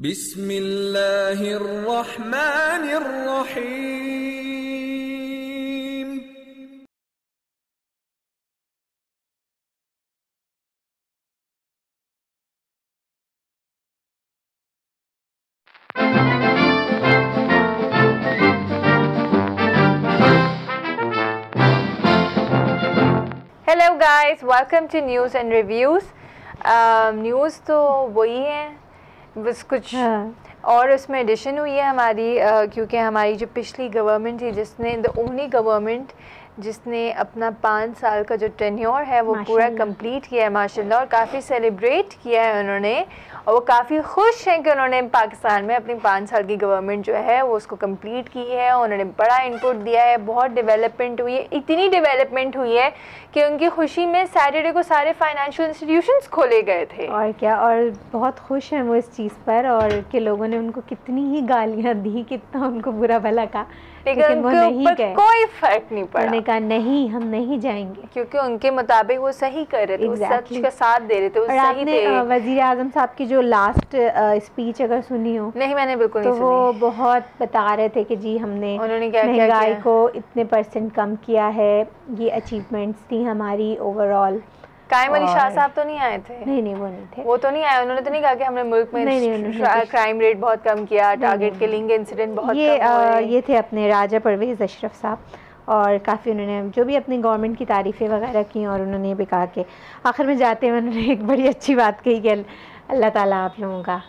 बिस्मिल्लाहिर्रहमानिर्रहीम। Hello guys, welcome to news and reviews. News तो वही है, बस कुछ और उसमें एडिशन हुई है हमारी, क्योंकि हमारी जो पिछली गवर्नमेंट थी, जिसने द ओनली गवर्नमेंट जिसने अपना 5 साल का जो टेन्योर है वो पूरा कंप्लीट किया है माशाल्लाह, और काफ़ी सेलिब्रेट किया है उन्होंने, और वो काफ़ी खुश हैं कि उन्होंने पाकिस्तान में अपनी 5 साल की गवर्नमेंट जो है वो उसको कंप्लीट की है। उन्होंने बड़ा इनपुट दिया है, बहुत डेवलपमेंट हुई है, इतनी डेवलपमेंट हुई है कि उनकी खुशी में सैटरडे को सारे फाइनेंशियल इंस्टीट्यूशंस खोले गए थे। और क्या, और बहुत खुश हैं वो इस चीज़ पर, और के लोगों ने उनको कितनी ही गालियाँ दी, कितना उनको बुरा भला कहा, लेकिन वो नहीं गए। कोई फर्क नहीं पड़ा। उन्होंने कहा नहीं, हम नहीं जाएंगे, क्योंकि उनके मुताबिक वो सही कर रहे थे, वो सच का साथ दे रहे थे, वो सही थे। वज़ीर आज़म साहब की जो लास्ट स्पीच अगर सुनी हो? नहीं, मैंने बिल्कुल नहीं सुनी। वो बहुत बता रहे थे कि जी हमने महंगाई को इतने % कम किया है, ये अचीवमेंट्स थी हमारी ओवरऑल। कायम अली शाह साहब तो नहीं आए थे? नहीं, वो नहीं थे। वो तो नहीं आए, उन्होंने तो नहीं कहा कि हमने मुल्क में क्राइम रेट बहुत कम किया, टारगेट किलिंग इंसिडेंट बहुत कम हुए। ये थे अपने राजा परवेज़ अशरफ साहब, और काफ़ी उन्होंने जो भी अपनी गवर्नमेंट की तारीफ़ें वगैरह की, और उन्होंने ये भी कहा कि आखिर में जाते हुए उन्होंने एक बड़ी अच्छी बात कही कि अल्लाह ताला आप लोगों का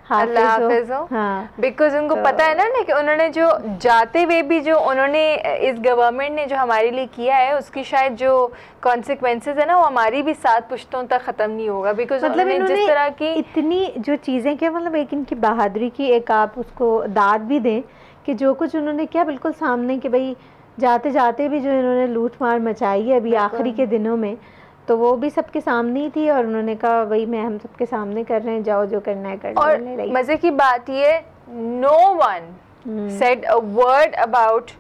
हाफिज़ हो। हाँ, बिकॉज उनको पता है ना कि उन्होंने जो जाते हुए भी जो उन्होंने इस गवर्नमेंट ने जो हमारे लिए किया है, उसकी शायद जो कॉन्सिक्वेंसेस है ना, वो हमारी भी 7 पुश्तों तक ख़त्म नहीं होगा। बिकॉज मतलब इन्होंने जिस तरह की इतनी जो चीज़ें क्या, मतलब एक इनकी बहादुरी की एक आप उसको दाद भी दें कि जो कुछ उन्होंने किया बिल्कुल सामने, कि भाई जाते जाते भी जो इन्होंने लूट मार मचाई है अभी आखिरी के दिनों में, तो वो भी सबके सामने ही थी, और उन्होंने कहा वही मैं हम सबके सामने कर रहे हैं, जाओ जो करना है कर लो। और मज़े की बात ये, no one said a word about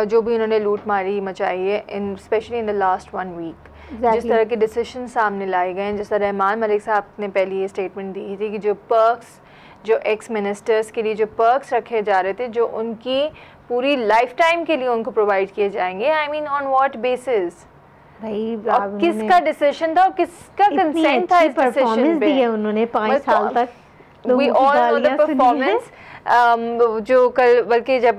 जो भी उन्होंने लूट मारी मचाई है, in specially in the last 1 week. जिस तरह के डिसीजन सामने लाए गए हैं, जिस तरह रहमान मलिक साहब ने पहले ये स्टेटमेंट दी थी कि जो पर्क्स, जो एक्स मिनिस्टर्स के लिए जो पर्क्स रखे जा रहे थे, जो उनकी पूरी लाइफ टाइम के लिए उनको प्रोवाइड किए जाएंगे, I mean on what basis भाई, और किसका डिसीजन था और किसका कंसेंट था इस डिसीजन पे? उन्होंने 5 साल तक We all know the performance। जो कल, बल्कि जब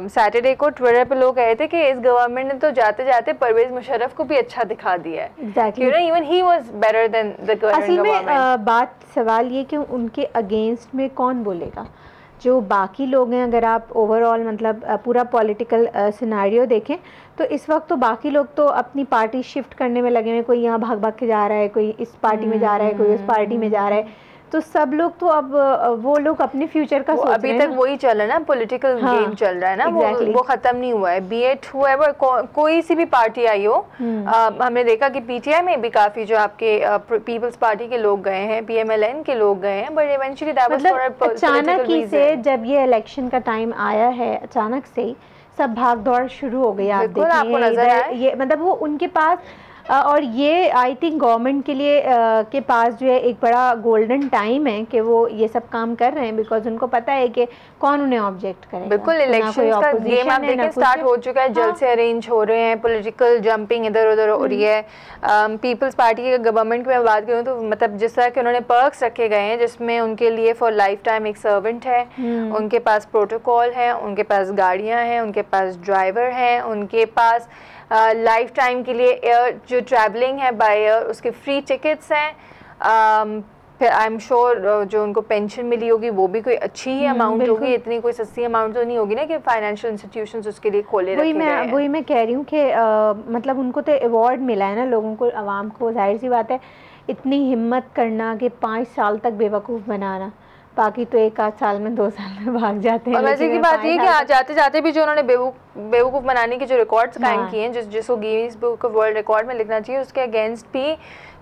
सैटरडे को ट्विटर पे लोग कहे थे कि इस गवर्नमेंट ने तो जाते जाते परवेज मुशर्रफ को भी अच्छा दिखा दिया है। Exactly। Even he was better than the असल में बात सवाल ये कि उनके अगेंस्ट में कौन बोलेगा? जो बाकी लोग हैं, अगर आप ओवरऑल मतलब पूरा पॉलिटिकल सिनेरियो देखें, तो इस वक्त तो बाकी लोग तो अपनी पार्टी शिफ्ट करने में लगे हुए, कोई यहाँ भाग भाग के जा रहा है, कोई इस पार्टी में जा रहा है, कोई उस पार्टी में जा रहा है, तो सब लोग तो अब वो लोग अपने फ्यूचर का सोच रहे हैं। अभी तक वही चल रहा है ना, पॉलिटिकल गेम चल रहा है ना, वो खत्म नहीं हुआ है। बी इट हुएवर, कोई सी भी पार्टी आई हो, हमने देखा कि पीटीआई में भी काफी जो आपके पीपल्स पार्टी के लोग गए हैं, पीएमएलएन के लोग गए हैं, but eventually that was for a अचानक ही से जब ये इलेक्शन का टाइम आया है, अचानक से ही सब भाग दौड़ शुरू हो गई। आप देखिए ये मतलब वो उनके पास, और ये आई थिंक गवर्नमेंट के लिए के पास जो है एक बड़ा गोल्डन टाइम है कि वो ये सब काम कर रहे हैं, बिकॉज उनको पता है कि कौन उन्हें ऑब्जेक्ट करेगा। बिल्कुल, इलेक्शन का गेम आप देखें स्टार्ट हो चुका है, जल्द से अरेंज हो रहे हैं, पॉलिटिकल जंपिंग इधर उधर हो रही है। पीपल्स पार्टी के गवर्नमेंट की मैं बात करूँ तो मतलब जिस तरह के उन्होंने पर्क्स रखे गए हैं, जिसमें उनके लिए फॉर लाइफ टाइम एक सर्वेंट है, उनके पास प्रोटोकॉल है, उनके पास गाड़ियाँ हैं, उनके पास ड्राइवर हैं, उनके पास लाइफ टाइम के लिए एयर जो ट्रैवलिंग है बाय एयर, उसके फ्री टिकट्स हैं। फिर आई एम श्योर जो उनको पेंशन मिली होगी वो भी कोई अच्छी ही अमाउंट होगी, इतनी कोई सस्ती अमाउंट तो नहीं होगी ना कि फाइनेंशियल इंस्टीट्यूशंस उसके लिए खोले रखे गए हैं। वही मैं कह रही हूँ कि मतलब उनको तो अवार्ड मिला है ना, लोगों को, आवाम को, जाहिर सी बात है इतनी हिम्मत करना कि 5 साल तक बेवकूफ़ बनाना, बाकी तो 1 आध साल में 2 साल में भाग जाते हैं। और वैसे की बात ये कि जाते जाते भी जो उन्होंने बेवकूफ़ बनाने के जो रिकॉर्ड्स कायम किए हैं, जिसको Guinness book of world record में लिखना चाहिए, उसके अगेंस्ट भी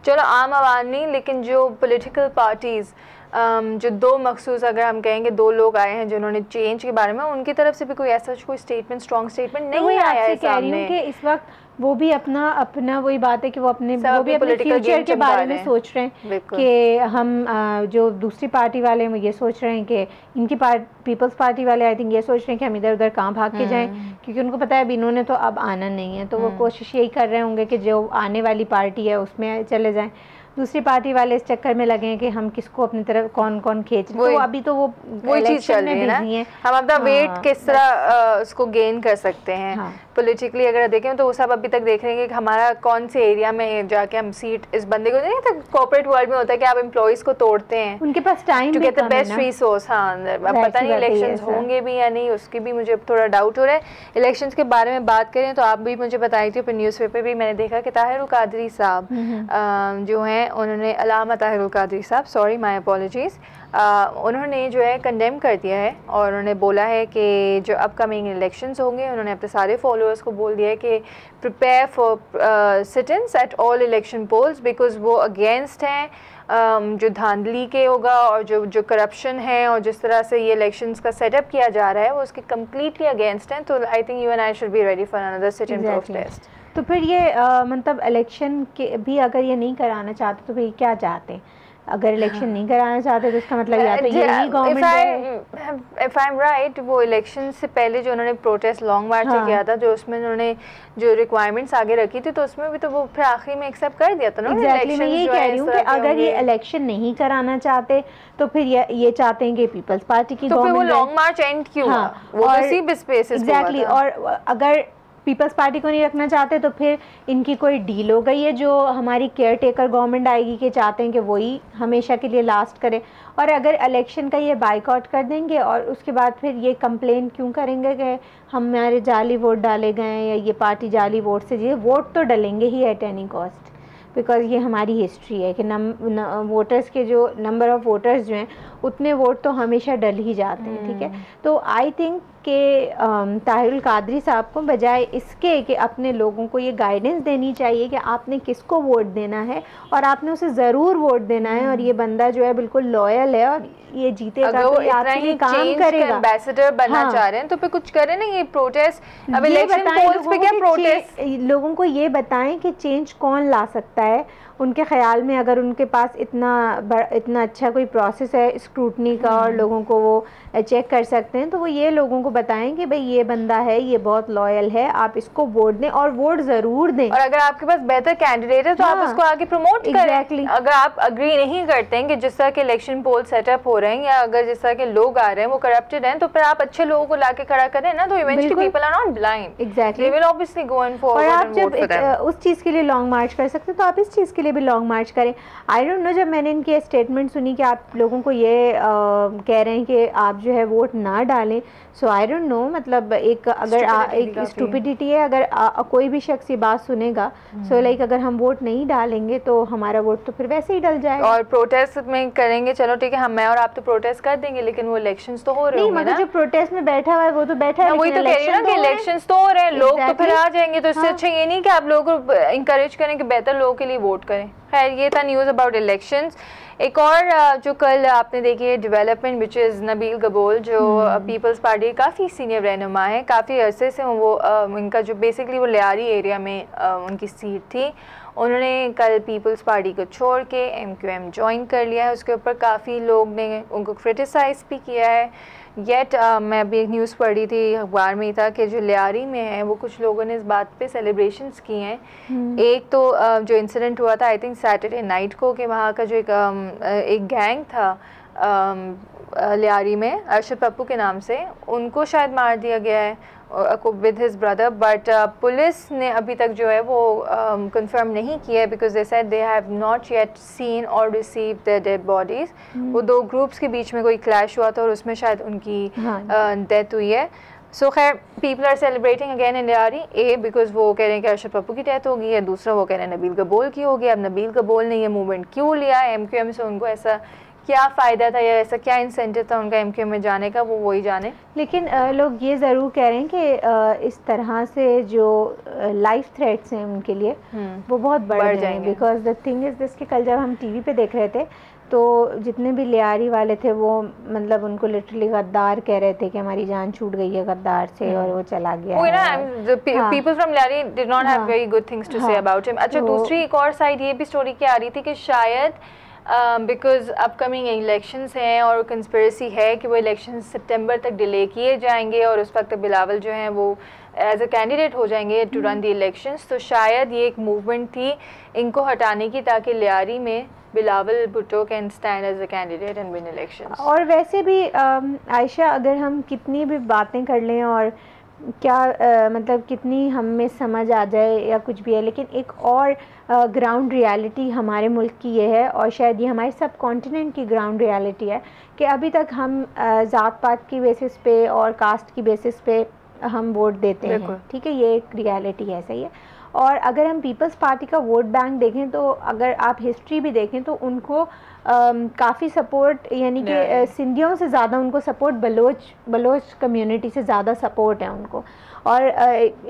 चलो आम आवाम नहीं, लेकिन जो पॉलिटिकल पार्टीज़ जो दो मखसूस अगर हम कहेंगे 2 लोग आए हैं जिन्होंने चेंज के बारे में, उनकी तरफ से भी कोई ऐसा कोई स्टेटमेंट, स्ट्रॉन्ग स्टेटमेंट नहीं आया है सामने। कि इस वक्त वो भी अपना वही बात है कि वो भी अपने फ्यूचर के बारे में सोच रहे हैं कि हम जो दूसरी पार्टी वाले हैं ये सोच रहे हैं कि इनकी पीपल्स पार्टी वाले आई थिंक ये सोच रहे हैं कि हम इधर उधर कहाँ भाग के जाएं, क्योंकि उनको पता है अब इन्होंने तो अब आना नहीं है, तो वो कोशिश यही कर रहे होंगे कि जो आने वाली पार्टी है उसमें चले जाएं। दूसरी पार्टी वाले इस चक्कर में लगे हैं कि हम किसको अपनी तरफ कौन कौन खींच, तो अभी तो वो चीज चल रही है ना, हम अपना वेट किस तरह उसको गेन कर सकते हैं पॉलिटिकली अगर देखें तो वो सब अभी तक देख रहे हैं कि हमारा कौन से एरिया में जाके हम सीट इस बंदे को नहीं, तो कॉर्पोरेट वर्ल्ड में होता है कि आप एम्प्लॉइज को तोड़ते हैं, उनके पास time to get the best resource. हाँ, पता नहीं इलेक्शंस होंगे भी या नहीं, उसकी भी मुझे थोड़ा डाउट हो रहा है। इलेक्शंस के बारे में बात करें तो आप भी मुझे बताई थी, पर न्यूज़पेपर भी मैंने देखा कि ताहिरुल कादरी साहब जो हैं, उन्होंने अलामा ताहिरुल कादरी साहब, सॉरी माय अपॉलॉजीज़, उन्होंने जो है कंडेम कर दिया है और उन्होंने बोला है कि जो अपकमिंग इलेक्शंस होंगे, उन्होंने अपने सारे फॉलोअर्स को बोल दिया है कि prepare for sit-ins at all election polls, because वो अगेंस्ट हैं जो धांधली के होगा और जो करप्शन है और जिस तरह से ये इलेक्शंस का सेटअप किया जा रहा है वो उसके कम्प्लीटली अगेंस्ट हैं। तो I think you and I should be ready for another sit-in protest. तो फिर ये मतलब इलेक्शन के भी अगर ये नहीं कराना चाहते तो फिर क्या चाहते हैं? अगर इलेक्शन नहीं कराना चाहते तो इसका मतलब या तो ये नहीं गवर्नमेंट है। इफ आई एम राइट, वो इलेक्शन से पहले जो उन्होंने प्रोटेस्ट लॉन्ग मार्च किया था, जो उसमें उन्होंने जो रिक्वायरमेंट्स आगे रखी थी, तो उसमें भी तो वो फिर आखिरी में एक्सेप्ट कर दिया था ना। एग्जैक्टली, मैं यही कह रही हूँ कि अगर ये इलेक्शन नहीं कराना चाहते तो फिर ये चाहते हैं कि पीपल्स पार्टी की गवर्नमेंट, तो फिर वो लॉन्ग मार्च एंड क्यों? वो इसी बेसिस पे एग्जैक्टली। और अगर पीपल्स पार्टी को नहीं रखना चाहते तो फिर इनकी कोई डील हो गई है जो हमारी केयर टेकर गवर्नमेंट आएगी कि चाहते हैं कि वही हमेशा के लिए लास्ट करे। और अगर इलेक्शन का ये बाइकआउट कर देंगे और उसके बाद फिर ये कंप्लेन क्यों करेंगे कि हमारे जाली वोट डाले गए या ये पार्टी जाली वोट से, ये वोट तो डलेंगे ही एट एनी कॉस्ट, बिकॉज ये हमारी हिस्ट्री है कि वोटर्स के जो नंबर ऑफ़ वोटर्स जो हैं उतने वोट तो हमेशा डल ही जाते हैं। ठीक है, तो आई थिंक कि ताहिरुल कादरी साहब को बजाय इसके कि अपने लोगों को ये गाइडेंस देनी चाहिए कि आपने किसको वोट देना है और आपने उसे ज़रूर वोट देना है, और ये बंदा जो है बिल्कुल लॉयल है और ये जीतेगा, तो ये आपके लिए काम करेगा। एम्बेसडर बनना चाह रहे हैं तो फिर कुछ करें ना, ये प्रोटेस्ट अब इलेक्शन पोल्स पे क्या प्रोटेस्ट, लोगों को ये बताएं कि चेंज कौन ला सकता है उनके ख्याल में। अगर उनके पास इतना अच्छा कोई प्रोसेस है स्क्रूटनी का और लोगों को वो चेक कर सकते हैं, तो वो ये लोगों को बताएं कि भाई ये बंदा है, ये बहुत लॉयल है, आप इसको वोट दें और वोट ज़रूर दें। और अगर आपके पास बेहतर कैंडिडेट है तो आप उसको आगे प्रमोट करें। अगर आप अग्री नहीं करते हैं कि जिस तरह के इलेक्शन पोल सेटअप हो रहे हैं या अगर जिस तरह के लोग आ रहे हैं वो करप्टेड हैं, तो फिर आप अच्छे लोगों को लाके खड़ा करें ना, तो eventually people are not blind, exactly, they will obviously go in forward. और आप जब उस चीज़ के लिए लॉन्ग मार्च कर सकते हैं तो आप इस चीज़ के लिए भी लॉन्ग मार्च करें। आई डोंट नो, जब मैंने इनकी स्टेटमेंट सुनी कि आप लोगों को ये कह रहे हैं कि आप जो है वोट ना डालें, सो आई डोंट नो, मतलब एक अगर एक स्टूपिडिटी है, अगर कोई भी शख्स ये बात सुनेगा, सो लाइक अगर हम वोट नहीं डालेंगे तो हमारा वोट तो फिर वैसे ही डल जाएगा। और प्रोटेस्ट में करेंगे, चलो ठीक है, मैं और आप तो प्रोटेस्ट कर देंगे, लेकिन वो इलेक्शंस तो हो रहे होंगे ना। जो प्रोटेस्ट में बैठा हुआ है वो तो बैठा है, वही तो कह रही हूं ना कि इलेक्शंस तो हो रहे हैं, लोग तो फिर आ जाएंगे, तो इससे अच्छा ये नहीं कि आप लोगों को इंकरेज करें कि बेहतर लोगों के लिए वोट करें। खैर, ये था न्यूज़ अबाउट इलेक्शंस। एक और जो कल आपने देखी है development, which is Nabeel Gabol, जो पीपल्स पार्टी काफ़ी सीनियर रहनुमा है, काफ़ी अरसे से वो इनका जो बेसिकली वो लियारी एरिया में उनकी सीट थी, उन्होंने कल पीपल्स पार्टी को छोड़ के MQM ज्वाइन कर लिया है। उसके ऊपर काफ़ी लोग ने उनको क्रिटिसाइज़ भी किया है। येट मैं अभी एक न्यूज़ पढ़ी थी, अखबार में ही था कि जो लियारी में है वो कुछ लोगों ने इस बात पे सेलिब्रेशंस किए हैं। एक तो जो इंसिडेंट हुआ था आई थिंक सैटरडे नाइट को, कि वहाँ का जो एक गैंग था लियारी में, अरशद पप्पू के नाम से, उनको शायद मार दिया गया है with his brother, but police ने अभी तक जो है वो कंफर्म नहीं किया है, because they said they have not yet seen और रिसीव द डेड बॉडीज़। वो दो ग्रुप्स के बीच में कोई क्लैश हुआ था और उसमें शायद उनकी डेथ हुई है। सो खैर, people are celebrating again in Lyari, because वो कह रहे हैं कि अरशद पप्पू की डेथ होगी, या दूसरा वो कह रहे हैं नबील गबोल की होगी। अब नबील गबोल ने ये मूवमेंट क्यों लिया, MQM से उनको ऐसा क्या फ़ायदा था या ऐसा क्या इंसेंटिव था उनका MQM में जाने का, वो वही जाने। लेकिन लोग ये ज़रूर कह रहे हैं कि इस तरह से जो लाइफ थ्रेट्स हैं उनके लिए वो बहुत बढ़ जाएंगे, because the thing is this कि कल जब हम TV पे देख रहे थे तो जितने भी लियारी वाले थे वो मतलब उनको लिटरली गद्दार कह रहे थे कि हमारी जान छूट गई है गद्दार से और वो चला गया है। People from Lyari did not have very good things to say about him. अच्छा, दूसरी एक और साइड ये भी स्टोरी की आ रही थी कि शायद बिकॉज अपकमिंग इलेक्शंस हैं और कंस्पिरेसी है कि वो इलेक्शंस सितंबर तक डिले किए जाएंगे और उस वक्त बिलावल जो हैं वो एज अ कैंडिडेट हो जाएंगे टू रन द इलेक्शंस। तो शायद ये एक मूवमेंट थी इनको हटाने की ताकि लियारी में Bilawal Bhutto can stand as a candidate and win elections. और वैसे भी आयशा, अगर हम कितनी भी बातें कर लें और क्या मतलब कितनी हम में समझ आ जाए या कुछ भी है, लेकिन एक और ग्राउंड रियलिटी हमारे मुल्क की ये है और शायद ये हमारे सब कॉन्टिनेंट की ग्राउंड रियलिटी है कि अभी तक हम ज़ात पात की बेसिस पे और कास्ट की बेसिस पे हम वोट देते हैं। ठीक है, ये एक रियलिटी है, सही है। और अगर हम पीपल्स पार्टी का वोट बैंक देखें तो अगर आप हिस्ट्री भी देखें तो उनको काफ़ी सपोर्ट, यानी कि सिंधियों से ज़्यादा उनको सपोर्ट बलोच कम्युनिटी से ज़्यादा सपोर्ट है उनको। और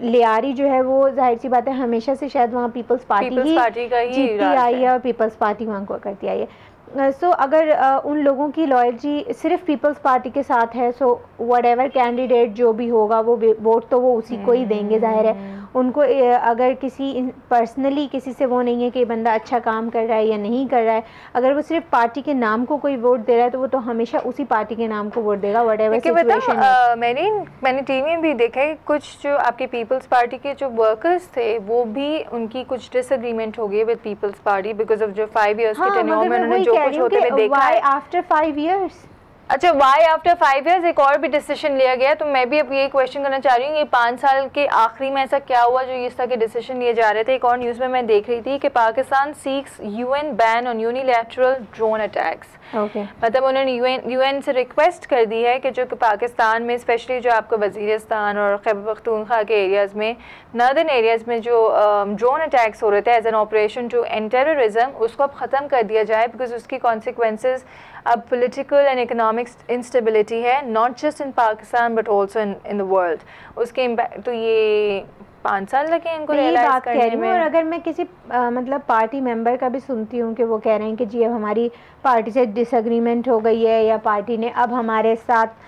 लियारी जो है वो जाहिर सी बात है हमेशा से शायद वहाँ पीपल्स पार्टी ही जीतती आई है और पीपल्स पार्टी वहाँ को करती आई है। सो अगर उन लोगों की लॉयल्टी सिर्फ पीपल्स पार्टी के साथ है, सो वट एवर कैंडिडेट जो भी होगा वो वोट तो वो उसी को ही देंगे, जाहिर है। उनको अगर किसी पर्सनली किसी से वो नहीं है कि बंदा अच्छा काम कर रहा है या नहीं कर रहा है, अगर वो सिर्फ पार्टी के नाम को कोई वोट दे रहा है तो वो तो हमेशा उसी पार्टी के नाम को वोट देगा, वट एवर सिचुएशन है। मैंने टीवी में भी देखा है कुछ जो आपके पीपल्स पार्टी के जो वर्कर्स थे वो भी उनकी कुछ डिसएग्रीमेंट हो गई with Peoples Party because of जो 5 इयर्स के टेन्योर में उन्होंने जो कुछ होते हुए देखा है। आफ्टर 5 इयर्स, अच्छा, वाई आफ्टर 5 इयर्स एक और भी डिसीजन लिया गया। तो मैं भी अब ये क्वेश्चन करना चाह रही हूँ, ये 5 साल के आखिरी में ऐसा क्या हुआ जो इस तरह के डिसीजन लिए जा रहे थे। एक और न्यूज़ में मैं देख रही थी कि Pakistan seeks UN ban on unilateral drone attacks. मतलब उन्होंने यूएन से रिक्वेस्ट कर दी है कि जो पाकिस्तान में स्पेशली जो आपको वज़ीरिस्तान और खैबर पख्तूनख्वा के एरियाज़ में, नॉर्दर्न एरियाज़ में जो ड्रोन अटैक्स हो रहे थे as an operation to end terrorism, उसको अब ख़त्म कर दिया जाए बिकॉज उसकी कॉन्सिक्वेंसेस अब पॉलिटिकल एंड इकोनॉमिक इंस्टेबिलिटी है, not just in Pakistan but also in the world. उसके इम्पैक्ट तो ये 5 साल लगे इनको रियलाइज करने में। और अगर मैं किसी मतलब पार्टी मेंबर का भी सुनती हूँ कि वो कह रहे हैं कि जी अब हमारी पार्टी से डिसएग्रीमेंट हो गई है या पार्टी ने अब हमारे साथ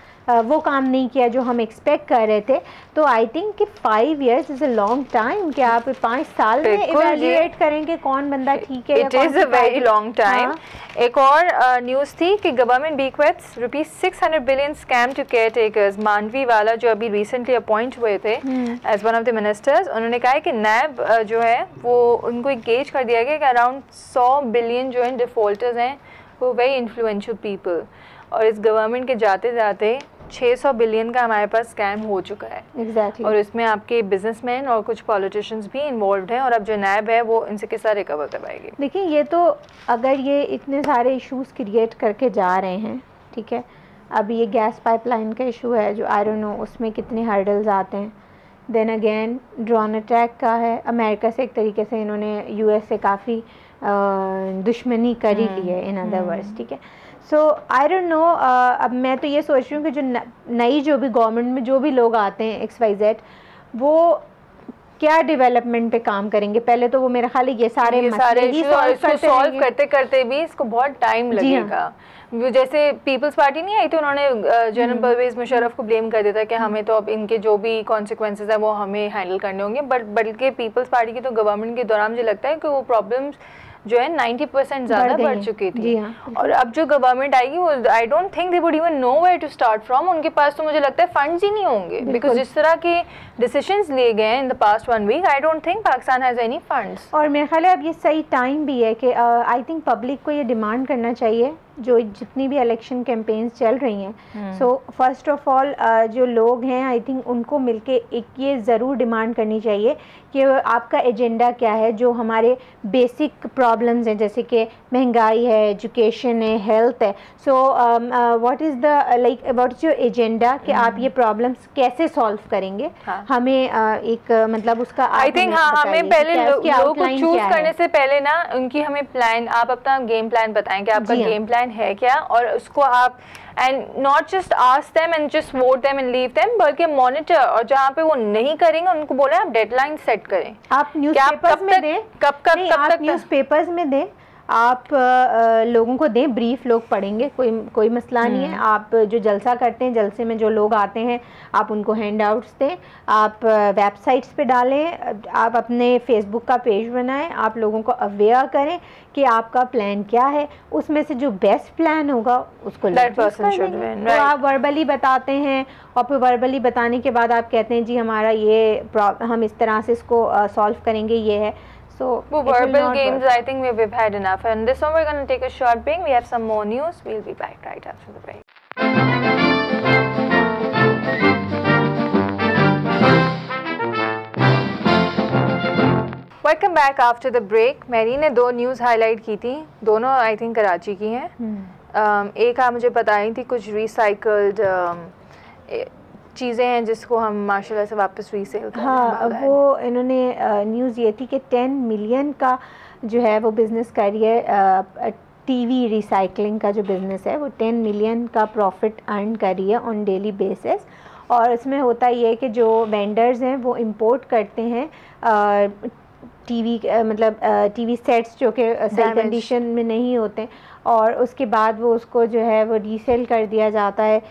वो काम नहीं किया जो हम एक्सपेक्ट कर रहे थे, तो आई थिंक कि 5 years is a long time कि आप 5 साल में इवैल्यूएट करें कि कौन बंदा ठीक है। It is a very long time. एक और न्यूज़ थी कि government bequeaths ₹600 billion scam to caretakers. Manvi वाला जो अभी रिसेंटली अपॉइंट हुए थे as one of the ministers, उन्होंने कहा है कि नैब जो है वो उनको इंगेज कर दिया गया कि अराउंड 100 बिलियन जो इन डिफ़ॉल्टर्स हैं वो वेरी इन्फ्लुएंशियल पीपल, और इस गवर्नमेंट के जाते जाते 600 बिलियन का हमारे पास स्कैम हो चुका है। Exactly. और इसमें आपके बिजनेसमैन और कुछ पॉलिटिशियंस भी इन्वॉल्व हैं और अब जो नैब है वो इनसे किस तरह रिकवर करवाएगी। देखिए, ये तो अगर ये इतने सारे इश्यूज क्रिएट करके जा रहे हैं, ठीक है, अब ये गैस पाइपलाइन का इशू है जो आई डोंट नो उसमें कितने हर्डल्स आते हैं, देन अगेन ड्रोन अटैक का है, अमेरिका से एक तरीके से इन्होंने यूएस से काफ़ी दुश्मनी कर ही ली है इन अदर वर्ड्स, ठीक है। सो आई डोंट नो, अब मैं तो ये सोच रही हूँ कि जो नई जो भी गवर्नमेंट में जो भी लोग आते हैं XYZ, वो क्या डेवलपमेंट पे काम करेंगे। पहले तो वो मेरा ख्याल है ये सारे सॉल्व करते करते भी इसको बहुत टाइम लगेगा। जैसे पीपल्स पार्टी नहीं आई तो उन्होंने जनरल परवेज मुशर्रफ को ब्लेम कर देता कि हमें तो अब इनके जो भी कॉन्सिक्वेंसेज है वो हमें हैंडल करने होंगे, बल्कि पीपल्स पार्टी की तो गवर्नमेंट के दौरान मुझे लगता है कि वो प्रॉब्लम्स जो है 90% ज़्यादा बढ़ चुकी थी। और अब जो गवर्नमेंट आएगी वो I don't think they would even know where to start from. उनके पास तो मुझे लगता है फंड्स ही नहीं होंगे बिकॉज जिस तरह के डिसीजंस लिए गए हैं in the past 1 week, I don't think Pakistan has any funds. और मेरे ख्याल है अब ये सही टाइम भी है कि आई थिंक पब्लिक को ये डिमांड करना चाहिए जो जितनी भी इलेक्शन कैंपेन्स चल रही हैं। सो फर्स्ट ऑफ ऑल जो लोग हैं आई थिंक उनको मिलके एक ये ज़रूर डिमांड करनी चाहिए कि आपका एजेंडा क्या है, जो हमारे बेसिक प्रॉब्लम्स हैं जैसे कि महंगाई है, एजुकेशन है, हेल्थ है। So what is the like what is your agenda कि आप ये प्रॉब्लम्स कैसे सॉल्व करेंगे। हमें एक मतलब उसका आई थिंक हमें पहले लोगों को चूज करने से पहले ना उनकी हमें प्लान, आप अपना गेम प्लान बताएं कि आपका गेम प्लान है क्या, और उसको आप and not just ask them and just vote them and leave them, बल्कि मॉनिटर, और जहाँ पे वो नहीं करेंगे उनको बोले आप डेडलाइन सेट करें। आप न्यूज़पेपर्स में दें, कब तक न्यूज़पेपर्स में दें, आप लोगों को दें, ब्रीफ लोग पढ़ेंगे, कोई मसला नहीं है। आप जो जलसा करते हैं, जलसे में जो लोग आते हैं आप उनको हैंड आउट्स दें, आप वेबसाइट्स पे डालें, आप अपने फेसबुक का पेज बनाएं, आप लोगों को अवेयर करें कि आपका प्लान क्या है, उसमें से जो बेस्ट प्लान होगा उसको तो आप वर्बली बताते हैं और फिर वर्बली बताने के बाद आप कहते हैं जी हमारा ये हम इस तरह से इसको सॉल्व करेंगे, ये है। So verbal games, I think we've had enough. And this one we're going to take a short break. We have some more news. We'll be back right after the break. Welcome back after the break. Mary ने 2 news highlight की थी, दोनों I think Karachi की हैं। एक आप मुझे बताई थी कुछ रिसाइकल्ड चीज़ें हैं जिसको हम माशाल्लाह से वापस रीसेल कर रहे हैं। हाँ, वो इन्होंने न्यूज़ ये थी कि 10 मिलियन का जो है वो बिज़नेस कर रही है, टीवी रिसाइकलिंग का जो बिज़नेस है वो 10 मिलियन का प्रॉफिट अर्न कर रही है ऑन डेली बेसिस। और इसमें होता ये है कि जो वेंडर्स हैं वो इंपोर्ट करते हैं टीवी, मतलब टीवी सेट्स जो कि सही कंडीशन में नहीं होते, और उसके बाद वो उसको जो है वो रीसेल कर दिया जाता है,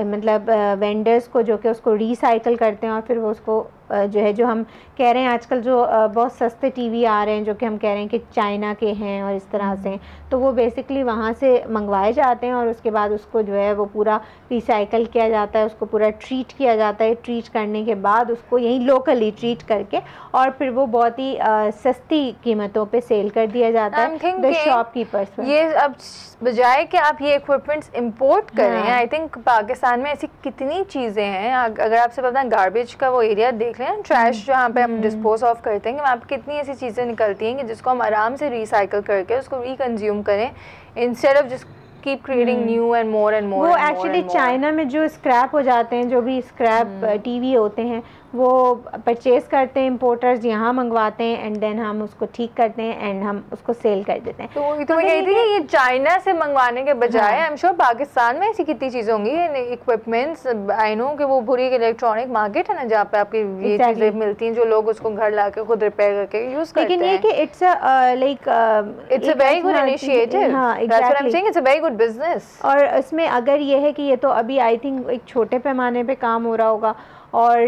मतलब वेंडर्स को जो कि उसको रिसाइकल करते हैं और फिर वो उसको जो है, जो हम कह रहे हैं आजकल जो बहुत सस्ते टीवी आ रहे हैं जो कि हम कह रहे हैं कि चाइना के हैं और इस तरह से, तो वो बेसिकली वहाँ से मंगवाए जाते हैं और उसके बाद उसको जो है वो पूरा रिसाइकल किया जाता है, उसको पूरा ट्रीट किया जाता है। ट्रीट करने के बाद उसको यहीं लोकली ट्रीट करके और फिर वो बहुत ही सस्ती कीमतों पे सेल कर दिया जाता है द शॉपकीपर्स। ये अब बजाय कि आप ये इक्विपमेंट्स इंपोर्ट करें, आई थिंक पाकिस्तान में ऐसी कितनी चीज़ें हैं। अगर आपसे पता है गार्बेज का वो एरिया देख लें, ट्रैश जहाँ पे हम डिस्पोज ऑफ करते हैं, कि वहाँ पे कितनी ऐसी चीज़ें निकलती हैं कि जिसको हम आराम से रिसाइकल करके उसको रिकंज्यूम करें इंस्टेड ऑफ जिस keep creating new and more and more. वो एक्चुअली चाइना में जो स्क्रैप हो जाते हैं, जो भी स्क्रैप टीवी होते हैं, वो परचेज़ करते हैं इम्पोर्टर्स, यहाँ मंगवाते हैं एंड देन हम उसको ठीक करते हैं एंड हम उसको सेल कर देते हैं। तो मैं कही थी कि ये चाइना से मंगवाने के बजाय आई एम श्योर पाकिस्तान में ऐसी कितनी चीज़ें होंगी, इक्विपमेंट्स। आई नो कि वो पूरी इलेक्ट्रॉनिक मार्केट है ना जहाँ पे आपकी ये चीज़ें मिलती हैं जो लोग उसको घर ला के खुद रिपेयर करके यूज़ करते हैं। लेकिन ये कि it's a very good initiative, that's what I am saying, it's a very good business. और इसमें अगर ये है कि ये तो अभी आई थिंक एक छोटे पैमाने पे काम हो रहा होगा, और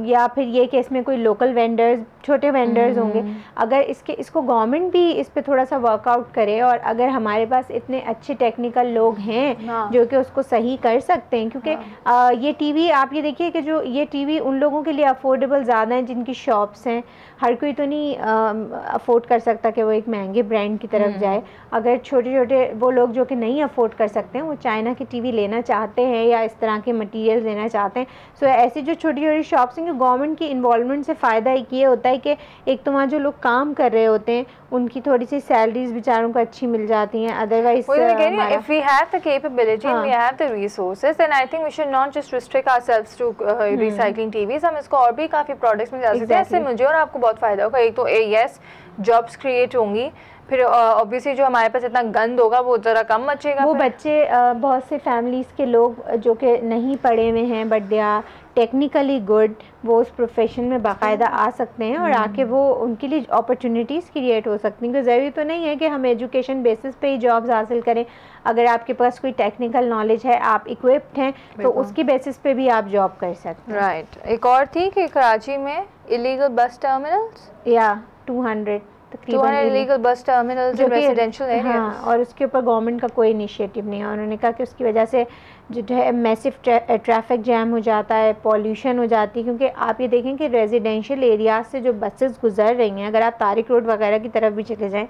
या फिर ये कि इसमें कोई लोकल वेंडर्स, छोटे वेंडर्स होंगे, अगर इसको गवर्नमेंट भी इस पे थोड़ा सा वर्कआउट करे, और अगर हमारे पास इतने अच्छे टेक्निकल लोग हैं जो कि उसको सही कर सकते हैं, क्योंकि ये टीवी आप ये देखिए कि जो ये टीवी उन लोगों के लिए अफोर्डेबल ज़्यादा हैं जिनकी शॉप्स हैं। हर कोई तो नहीं अफोर्ड कर सकता कि वो एक महंगे ब्रांड की तरफ जाए। अगर छोटे छोटे वो लोग जो कि नहीं अफोर्ड कर सकते हैं, वो चाइना की टीवी लेना चाहते हैं या इस तरह के मटेरियल लेना चाहते हैं, सो ऐसी जो छोटी छोटी शॉप्स हैं, गवर्नमेंट की इन्वॉल्वमेंट से फ़ायदा एक ये होता है कि एक तो वहाँ जो लोग काम कर रहे होते हैं उनकी थोड़ी सी सैलरीज बेचारों को अच्छी मिल जाती हैं। Otherwise if we have the capability and we have the resources, then I think we should not just restrict ourselves to recycling TVs. हम इसको और भी काफ़ी प्रोडक्ट्स में जा सकते हैं। इससे मुझे और आपको बहुत फ़ायदा होगा। एक तो यस जॉब्स क्रिएट होंगी, फिर ऑब्वियसली जो हमारे पास इतना गंद होगा वो ज़रा कम मचेगा। वो बच्चे बहुत से फैमिलीज़ के लोग जो कि नहीं पढ़े हुए हैं but they are technically good, वो उस प्रोफेशन में बाकायदा आ सकते हैं और आके वो उनके लिए अपॉर्चुनिटीज़ क्रिएट हो सकती हैं। ज़रूरी तो नहीं है कि हम एजुकेशन बेसिस पे ही जॉब्स हासिल करें। अगर आपके पास कोई टेक्निकल नॉलेज है, आप इक्विप्ड हैं, तो उसकी बेसिस पे भी आप जॉब कर सकते हैं। राइट। एक और थी कि कराची में इलीगल बस टर्मिनल्स, या 200 इलीगल बस टर्मिनल्स इन रेजिडेंशियल एरिया, हाँ, और उसके ऊपर गवर्नमेंट का कोई इनिशिएटिव नहीं है। उन्होंने कहा कि उसकी वजह से जो है मैसिव ट्रैफिक जैम हो जाता है, पॉल्यूशन हो जाती है, क्योंकि आप ये देखें कि रेजिडेंशियल एरियाज से जो बसेस गुजर रही हैं, अगर आप तारिक रोड वगैरह की तरफ भी चले जाएं,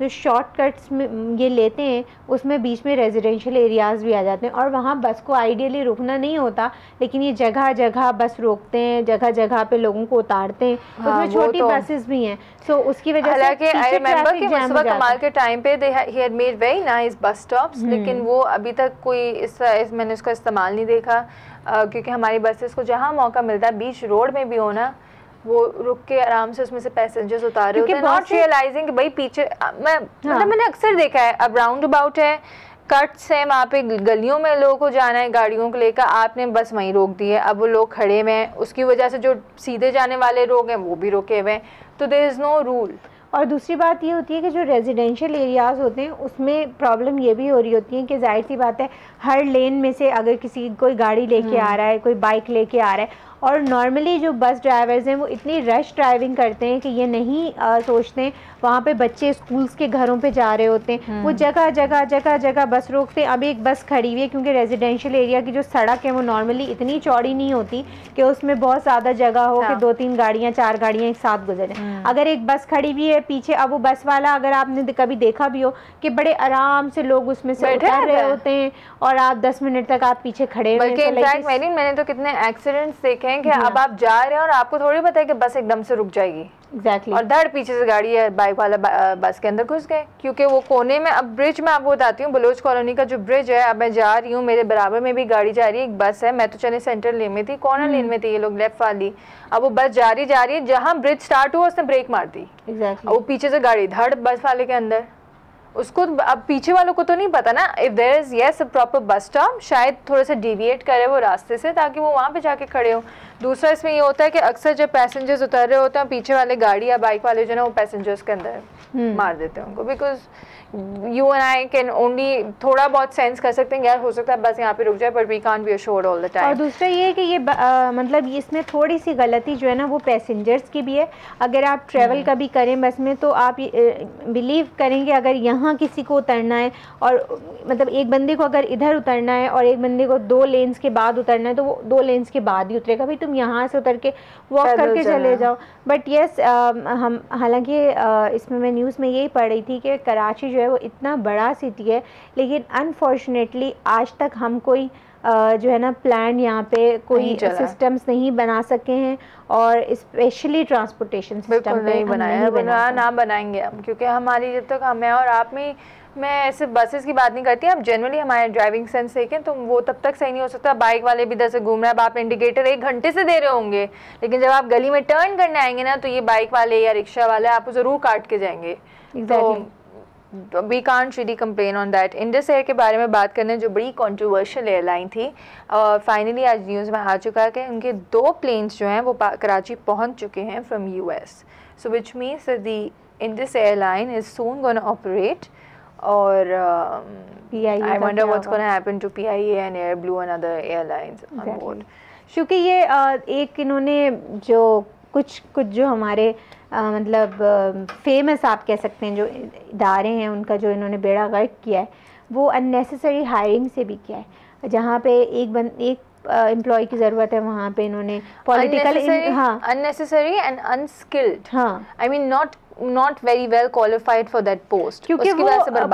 जो शॉर्टकट्स में ये लेते हैं उसमें बीच में रेजिडेंशियल एरियाज़ भी आ जाते हैं और वहाँ बस को आइडियली रुकना नहीं होता, लेकिन ये जगह जगह बस रोकते हैं, जगह जगह पे लोगों को उतारते हैं। उसमें छोटी बसेस भी हैं, सो उसकी वजह से हालांकि आई रिमेंबर कि उस वक्त कमाल के टाइम पे he had made very nice bus stops, लेकिन वो अभी तक कोई मैंने उसका इस्तेमाल नहीं देखा, क्योंकि हमारी बसेस को जहाँ मौका मिलता है बीच रोड में भी होना, वो रुक के आराम से उसमें से पैसेंजर्स उतारे होते हैं, नॉट रियलाइजिंग कि भाई पीछे मतलब मैंने अक्सर देखा है, अब राउंड अबाउट है, कट्स है, वहाँ पे गलियों में लोगों को जाना है गाड़ियों को लेकर, आपने बस वहीं रोक दी है, अब वो लोग खड़े हुए हैं, उसकी वजह से जो सीधे जाने वाले लोग हैं वो भी रुके हुए हैं, तो देयर इज़ नो रूल। और दूसरी बात ये होती है कि जो रेजिडेंशियल एरियाज़ होते हैं उसमें प्रॉब्लम ये भी हो रही होती है कि जाहिर सी बात है हर लेन में से अगर कोई गाड़ी लेके आ रहा है, कोई बाइक लेके आ रहा है, और नॉर्मली जो बस ड्राइवर्स हैं वो इतनी रश ड्राइविंग करते हैं कि ये नहीं सोचते वहाँ पे बच्चे स्कूल्स के घरों पे जा रहे होते हैं, वो जगह जगह बस रोकते हैं। अभी एक बस खड़ी हुई है क्योंकि रेजिडेंशियल एरिया की जो सड़क है वो नॉर्मली इतनी चौड़ी नहीं होती कि उसमें बहुत ज़्यादा जगह हो कि 2-3 गाड़ियाँ 4 गाड़ियाँ एक साथ गुजरें। अगर एक बस खड़ी हुई है पीछे, अब वो बस वाला अगर आपने कभी देखा भी हो कि बड़े आराम से लोग उसमें से उतर रहे होते हैं और आप 10 मिनट तक आप पीछे खड़े हुए। बल्कि इनफैक्ट मैंने तो कितने एक्सीडेंट्स देखे हैं कि अब आप जा रहे हैं और आपको थोड़ी पता है कि बस एकदम से रुक जाएगी। Exactly. और धड़ पीछे से गाड़ी है, बाइक वाला बस के अंदर घुस गए क्योंकि वो कोने में। अब ब्रिज में आपको बताती हूँ, बलोच कॉलोनी का जो ब्रिज है, अब मैं जा रही हूँ, मेरे बराबर में भी गाड़ी जा रही है, एक बस है, मैं तो चले सेंटर लेन में थी, कॉर्नर लेन में थी ये लोग लेफ्ट वाली। अब वो बस जा रही है, जहाँ ब्रिज स्टार्ट हुआ उसने ब्रेक मार दी। Exactly. वो पीछे से गाड़ी धड़ बस वाले के अंदर। उसको अब पीछे वालों को तो नहीं पता ना, if there is yes a proper bus stop, शायद थोड़ा सा डिविएट करे वो रास्ते से ताकि वो वहाँ पे जाके खड़े हो। दूसरा इसमें ये होता है कि अक्सर जब पैसेंजर्स उतर रहे होते हैं, पीछे वाले गाड़ी या बाइक वाले जो है ना वो पैसेंजर्स के अंदर मार देते हैं उनको, because you and I can only थोड़ा बहुत सेंस कर सकते हैं यार हो सकता है बस यहाँ पे रुक जाए, but we can't be assured all the time. और दूसरा ये है कि ये मतलब इसमें थोड़ी सी गलती जो है ना वो पैसेंजर्स की भी है। अगर आप ट्रैवल कभी करें बस में तो आप बिलीव करेंगे अगर यहाँ किसी को उतरना है और मतलब एक बंदे को अगर इधर उतरना है और एक बंदे को 2 लेन्स के बाद उतरना है तो वो 2 लेन्स के बाद ही उतरेगा। भाई तुम यहाँ से उतर के वॉक करके चले जाओ। बट येस हम हालांकि इसमें मैं न्यूज़ में यही पढ़ रही थी कि कराची जो है वो इतना बड़ा सिटी है, लेकिन अनफॉर्चुनेटली आज तक हम कोई जो है ना प्लान यहाँ पे कोई सिस्टम्स नहीं बना सके हैं, और स्पेशली ट्रांसपोर्टेशन सिस्टम नहीं बनाया ना बनाएंगे हम, क्योंकि हमारी जब तक हम हैं और आप में, मैं सिर्फ बसेस की बात नहीं करती, आप जनरली हमारे ड्राइविंग सेंस देखें तो वो तब तक सही नहीं हो सकता। बाइक वाले भी इधर से घूम रहे हैं, अब आप इंडिकेटर 1 घंटे से दे रहे होंगे, लेकिन जब आप गली में टर्न करने आएंगे ना तो ये बाइक वाले या रिक्शा वाले आपको ज़रूर काट के जाएंगे। तो we can't really complain on that. Indus air के बारे में बात करने जो बड़ी कंट्रोवर्शियल एयरलाइन थी, और फाइनली आज न्यूज़ में आ चुका है कि उनके 2 प्लेन्स जो हैं वो कराची पहुंच चुके हैं from US, so which means that the Indus airline is soon gonna operate. और I wonder what's going to happen to PIA and Air Blue and other airlines on board. क्योंकि ये एक इन्होंने जो कुछ जो हमारे मतलब फेमस आप कह सकते हैं जो इदारे हैं उनका जो इन्होंने बेड़ा गर्क किया है वो अननेसेसरी हायरिंग से भी किया है। जहाँ पे एक एम्प्लॉय की ज़रूरत है वहाँ पे इन्होंने political unnecessary and unskilled, I mean not very well qualified for that post, क्योंकि वो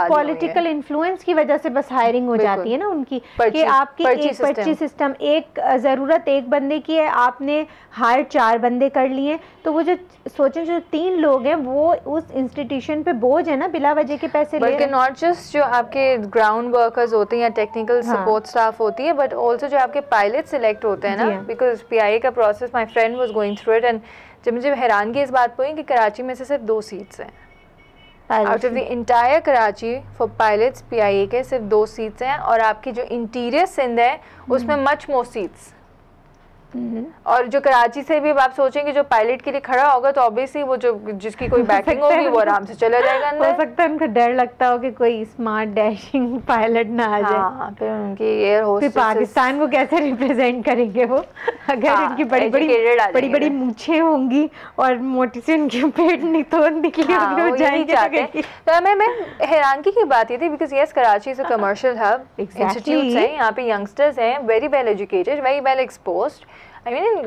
पॉलिटिकल इन्फ्लुएंस की वजह से बस हायरिंग हो जाती है ना उनकी, कि आपकी एक पर्ची सिस्टम, एक ज़रूरत एक बंदे की है, आपने हायर 4 बंदे कर लिए, तो वो जो सोचें जो 3 लोग हैं वो उस इंस्टीट्यूशन पे बोझ है ना, बिला वजह के पैसे ले। बल्कि नॉट जस्ट जो आपके ग्राउंड वर्कर्स होते हैं या टेक्निकल सपोर्ट स्टाफ होती है, बट ऑल्सो जो आपके पायलट सिलेक्ट होते हैं ना, बिकॉज PIA का process, my friend was going through it, and जब मुझे हैरानगी इस बात पर हुई कि कराची में से सिर्फ 2 सीट्स हैं out of the entire Karachi for pilots. PIA के सिर्फ 2 सीट्स हैं, और आपकी जो इंटीरियर सिंध है उसमें मच मोर सीट्स। और जो कराची से भी आप सोचेंगे जो पायलट के लिए खड़ा होगा तो ऑब्वियसली वो जो जिसकी कोई बैकिंग होगी वो आराम से चला जाएगा अंदर। हो सकता है उनको डर लगता हो कि कोई स्मार्ट डैशिंग पायलट ना आ जाए। हाँ, फिर उनकी एयर होस्टेस पाकिस्तान को कैसे रिप्रेजेंट करेंगे वो, अगर उनकी बड़ी बड़ी मूछें होंगी और मोटी सी उनकी पेट निकली होगी, वो जाएंगे। तो मैं हैरानगी की बात ये थी because yes Karachi is a commercial hub, institutes हैं यहाँ पे, यंगस्टर्स हैं, very well educated, very well exposed, I mean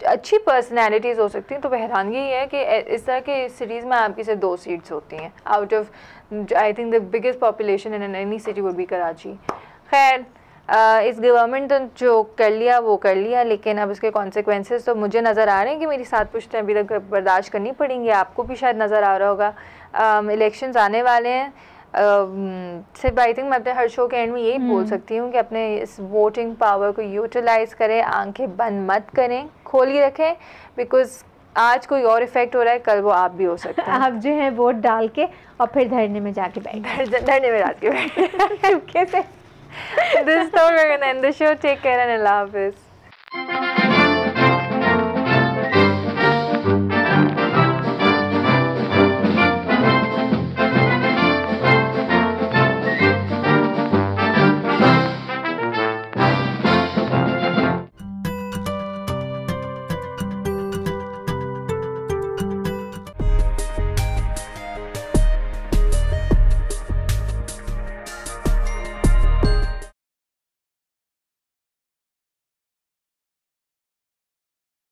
अच्छी पर्सनैलिटीज़ हो सकती हैं। तो हैरानगी है कि इस तरह के सिटीज़ में आपकी सिर्फ 2 सीट्स होती हैं out of I think the biggest population in any city would be Karachi. खैर इस गवर्नमेंट ने जो कर लिया वो कर लिया, लेकिन अब इसके कॉन्सिक्वेंसेस तो मुझे नज़र आ रहे हैं कि मेरी 7 पुश्तें अभी तक बर्दाश्त करनी पड़ेंगी, आपको भी शायद नज़र आ रहा होगा। इलेक्शंस आने वाले हैं, सिर्फ आई थिंक मैं अपने हर शो के एंड में यही बोल सकती हूँ कि अपने इस वोटिंग पावर को यूटिलाइज करें, आंखें बंद मत करें, खोली रखें, बिकॉज आज कोई और इफेक्ट हो रहा है, कल वो आप भी हो सकते हैं। आप जो है वोट डाल के और फिर धरने में जाके बैठ धरने में जाके बैठ चुपके से। This is how we're going to end the show. Take care and Allah Hafiz.